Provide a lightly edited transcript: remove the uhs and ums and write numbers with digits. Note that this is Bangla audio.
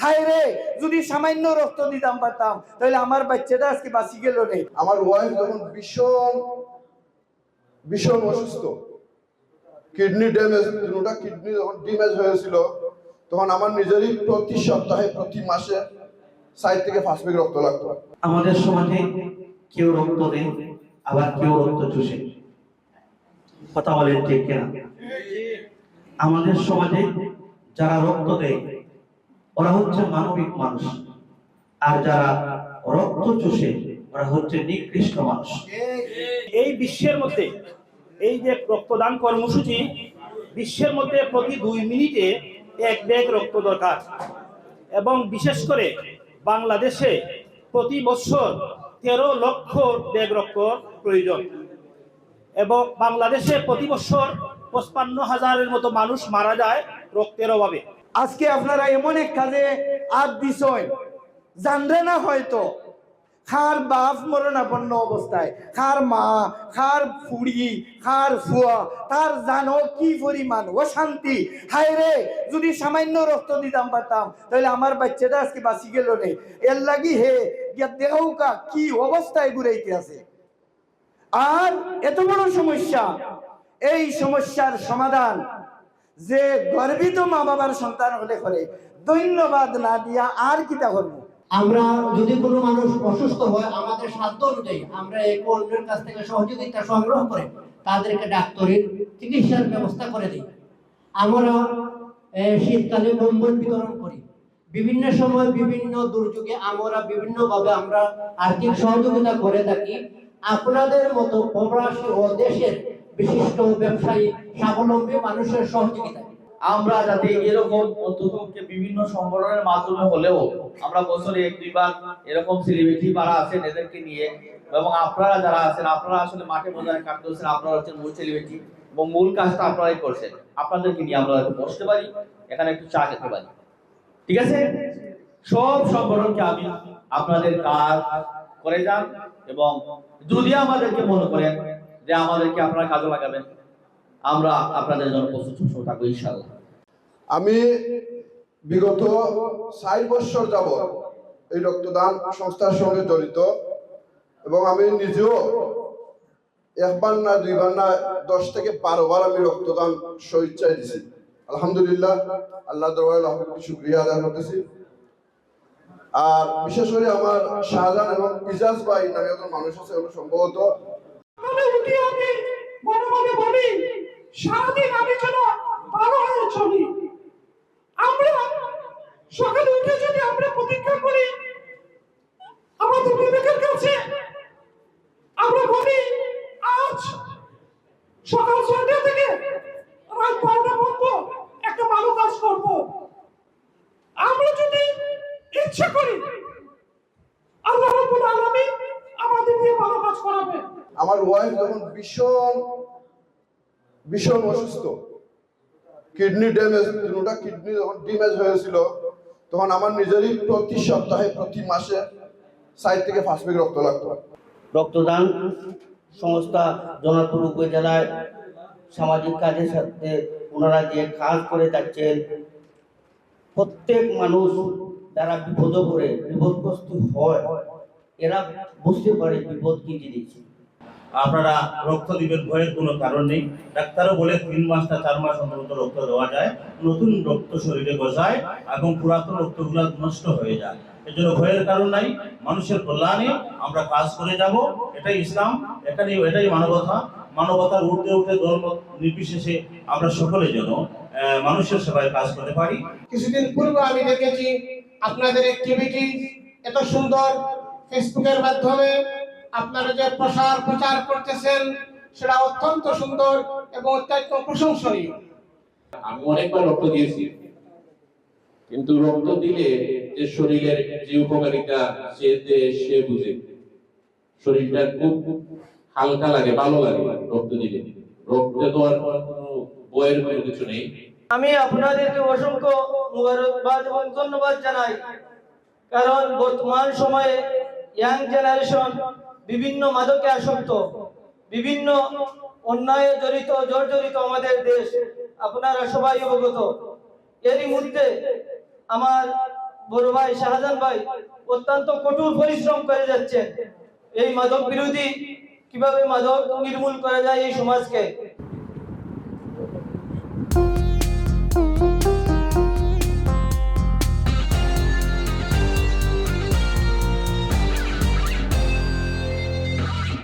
হায় রে, যদি সামান্য রক্ত দিতাম পারতাম তাহলে আমার বাচ্চাটা আজকে বাঁচি গেল রে। আমার ওয়াইফ যখন ভীষণ ভীষণ অসুস্থ, কিডনি ড্যামেজ, দুটা কিডনি যখন ড্যামেজ হয়েছিল, তখন আমার নিজেরই প্রতি সপ্তাহে প্রতি মাসে 4 থেকে 5 ব্যাগ রক্ত লাগতো। আমাদের সমাজে কেউ রক্ত দেয়, আবার কেউ রক্ত চুষে। কথা বলেন ঠিক কিনা? আমাদের সমাজে যারা রক্ত দেয় ওরা হচ্ছে মানবিক মানুষ, আর যারা রক্ত চুষে ওরা হচ্ছে নিকৃষ্ট মানুষ। এই বিশ্বের মধ্যে এই যে রক্তদান কর্মসূচি, বিশ্বের মধ্যে প্রতি 2 মিনিটে 1 ব্যাগ রক্ত দরকার, এবং বিশেষ করে বাংলাদেশে প্রতি বছর 13 লক্ষ ব্যাগ রক্ত প্রয়োজন, এবং বাংলাদেশে প্রতি বছর 55,000-এর মতো মানুষ মারা যায় রক্তের অভাবে। আজকে আপনারা এমন এক কাজে হাত দিছেন জানরে না, হয়তো খার বাপ মরণাপন্ন অবস্থায়, খার মা, খার ফুড়ি, খার ফুয়া, তার জানো কি পরিমাণ অশান্তি। হায় রে, যদি সামান্য রক্ত দিতাম পারতাম তাহলে আমার বাচ্চাটা আজকে বাঁচি গেল রে। এর লাগি হে গিয়া দেহকা কি অবস্থায় ঘুরাইতে আছে। আর এত বড় সমস্যা, এই সমস্যার সমাধান যে গর্বিত মা বাবার সন্তান হলে করে ধন্যবাদ না দিয়া আর কিটা করবো। আমরা যদি কোনো মানুষ অসুস্থ হয়, আমাদের সাধ্য অনুযায়ী আমরা এক অন্যের কাছ থেকে সহযোগিতা সংগ্রহ করে তাদেরকে ডাক্তারের চিকিৎসার ব্যবস্থা করে দিই। আমরা শীতকালে কম্বল বিতরণ করি, বিভিন্ন সময় বিভিন্ন দুর্যোগে আমরা বিভিন্নভাবে আমরা আর্থিক সহযোগিতা করে থাকি। আপনাদের মতো প্রবাসী ও দেশের বিশিষ্ট ব্যবসায়ী স্বাবলম্বী মানুষের সহযোগিতা আমরা যাতে এরকম অন্ততপক্ষে বিভিন্ন সংগঠনের মাধ্যমে হলেও আমরা বছরে 1-2 বার এরকম সেলিব্রিটি যারা আছেন এদেরকে নিয়ে, এবং আপনারা যারা আছেন আপনারা আসলে মাঠে ময়দানে কাজ করছেন, আপনারা হচ্ছেন মূল সেলিব্রিটি এবং মূল কাজটা আপনারাই করছেন, আপনাদেরকে নিয়ে আমরা একটু বসতে পারি, এখানে একটু চা খেতে পারি। ঠিক আছে, সব সংগঠনকে আমি আপনাদের কাজ করে যান, এবং যদি আমাদেরকে মনে করেন যে আমাদেরকে আপনারা কাজে লাগাবেন, আমরা আপনাদের জন্য প্রস্তুত থাকবো ইনশাআল্লাহ। আমি বিগত 4 বছর যাবত এই রক্তদান সংস্থার সঙ্গে জড়িত, এবং আমি নিজেও 1 বার না 2 বার না 10 থেকে 12 বার আমি রক্তদান স্বেচ্ছায় দিছি। আলহামদুলিল্লাহ, আল্লাহ দরবারে লাখ কোটি শুকরিয়া আদায় করতেছি। আর বিশেষ করে আমার শাহজাহান এবং ইজাজ ভাই নামে একজন মানুষ আছে, সম্ভবত মনে মনে বলি সারাদিন আমি যেন ভালো হয়ে চলি। আমরা সকালে উঠে যদি আমরা প্রতীক্ষা করি আমাদের বিবেকের কাছে, আমরা বলি আজ সকাল 6টা থেকে রাত 12টা পর্যন্ত একটা ভালো কাজ করব। আমরা যদি ইচ্ছা করি আল্লাহ রাব্বুল আলামিন আমাদের দিয়ে ভালো কাজ করাবে। আমার ওয়াইফ যখন ভীষণ অসুস্থ, কিডনি ড্যামেজ, দুটা কিডনি যখন ড্যামেজ হয়েছিল, তখন আমার নিজেরই প্রতি সপ্তাহে প্রতি মাসে 4 থেকে 5 ব্যাগ রক্ত লাগতো। রক্তদান সংস্থা জনপুর উপজেলায় সামাজিক কাজের সাথে ওনারা যে কাজ করে যাচ্ছেন, প্রত্যেক মানুষ যারা বিপদে পড়ে বিপদগ্রস্ত হয়, এরা বুঝতে পারে বিপদ কি জিনিস। আপনারা রক্ত দিবেন, ভয়ের কোনো কারণ নেই। ডাক্তারও বলে 3 মাস না 4 মাস অন্তত রক্ত দেওয়া যায়, নতুন রক্ত শরীরে গজায় এবং পুরাতন রক্তগুলো নষ্ট হয়ে যায়। এর জন্য ভয়ের কারণ নাই। মানুষের কল্যাণে আমরা কাজ করে যাব, এটাই ইসলাম, এটাই মানবতা। মানবতার ঊর্ধ্বে উঠে ধর্ম নির্বিশেষে আমরা সকলে যেন মানুষের সেবায় কাজ করতে পারি। কিছুদিন পূর্বে আমি দেখেছি আপনাদের অ্যাক্টিভিটি এত সুন্দর, ফেসবুকের মাধ্যমে আপনারা যে প্রচার করতেছেন সেটা অত্যন্ত সুন্দর এবং অত্যন্ত প্রশংসনীয়। আমি অনেকবার রক্ত দিয়েছি, কিন্তু রক্ত দিলে যে শরীরের যে উপকারিতা সে বুঝে। শরীরটা খুব হালকা লাগে, ভালো লাগে রক্ত দিলে। রক্তে তো আর কোনো বইয়ের কোনো কিছু নেই। আমি আপনাদেরকে অসংখ্য মুবারকবাদ এবং ধন্যবাদ জানাই, কারণ বর্তমান সময়ে ইয়াং জেনারেশন বিভিন্ন মাদকে আসক্ত, বিভিন্ন অন্যায়ে জর্জরিত আমাদের দেশ, আপনারা সবাই অবগত। এরই মধ্যে আমার বড় ভাই শাহজাহান ভাই অত্যন্ত কঠোর পরিশ্রম করে যাচ্ছে এই মাদক বিরোধী কিভাবে মাদক নির্মূল করা যায় এই সমাজকে